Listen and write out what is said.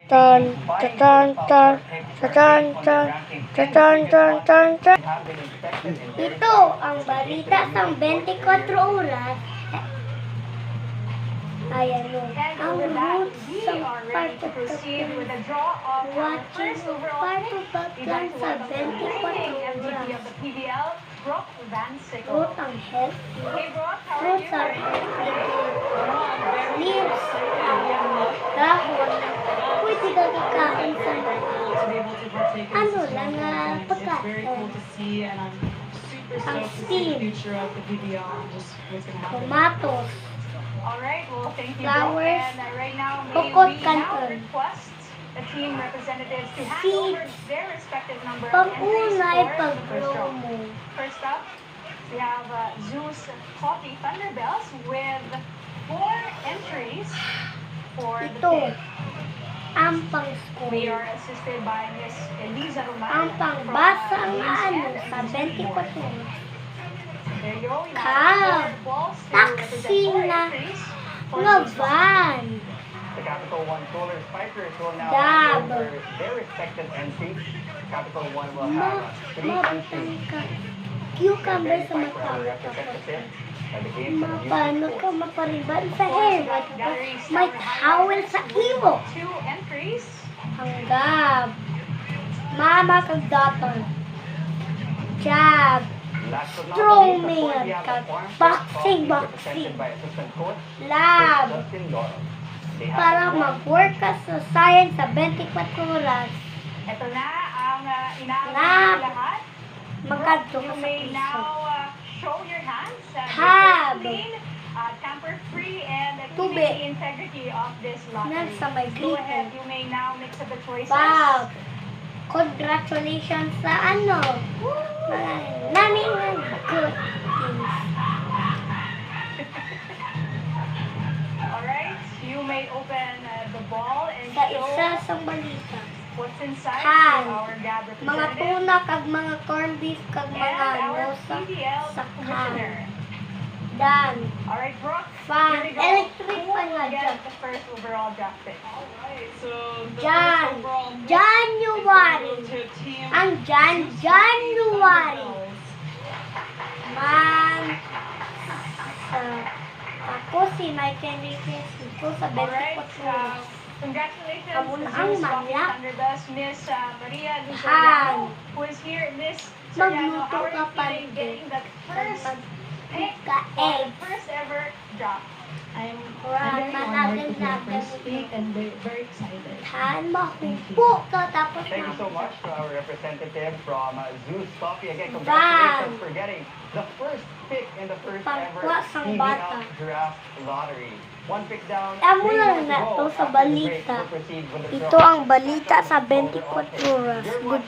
Tan, tan, tan, tan, tan, tan, tan, tan, tan. Ito ang balita sa 24 oras. Ayan o. Ang roots sa part of the film. Watching part of the plan sa 24 oras. Root ang healthy. Fruits are healthy. Leaves, dahon, pwede ka kakain sa ano lang pagkain. Ang steam, tomatoes, flowers, bukod kanton, seeds, pang-unay pag-promo. First up, we have Zeus Coffee Thunderbells with 4 entries for the Ito, day. ang pang-school. We are assisted by Miss Eliza Roman. Ang pangbasa ng ano sa 24 There you go. We Cab, have 4 balls to taxi represent 4 na entries for nga Zeus. van, The Capital One Solar Spikers will now Dab. hand over their respective entries. Capital One will have 3 mabutang entries. ka, cucumber sa Verified for our mata. representative. And the game for the Paano music ka course. mapariban sa hair? May towel sa imo. 2 entries. Ang gab. Mama kag daughter. Jab. Last but not Strong least, of course, man we have kag the farm boxing, coach boxing. represented by assistant coach Lab. Justin Doro. They have Para one mag-work ka sa science sa 24 oras. Ito na ang inaabot Lab. ng lahat. Magkadto ka You sa may piso. now show your hands. Tab. Clean, tamper-free, and Tubig. keeping the integrity of this lottery. Nasa may Go ahead. glitter. You may now mix up the choices. Wow. Congratulations sa ano. Naming good things. Alright. You may open the ball and Sa show isa sa balita. what's inside Han. to our GAB Mga representative tuna kag mga corned beef kag and mga our nosa PDL sa commissioner. Dan. Alright, Brooke. Fan. Here we go. Electric Who fan will nga get dyan. the first overall draft pick? Alright, so the Jan. first overall pick January. is going to team Ang January. Thunderbells. Man. Sa ako si Mike Enriquez dito sa 24 Alright, oras. congratulations Kamu to na ang Zeus Coffee maya. Thunderbells, Miss Maria Han. Luzariano, who is here. Miss Soriano, Magluto how are ka you pa feeling getting the first pick ka for egg. the first ever draft? I'm Right, very honored to be the managan first pick and very excited. Tan mahumpo ka tapos Thank you so na. much to our representative from Zeus Coffee. Again, Bam! congratulations for getting the first pick in the first ever Pangkwas ang bata. PBL Draft Lottery. One pick down. Amo 3 lang more to na go. to sa After the break, balita. we'll proceed with the Ito drawing. ang balita sa 24 oras. Good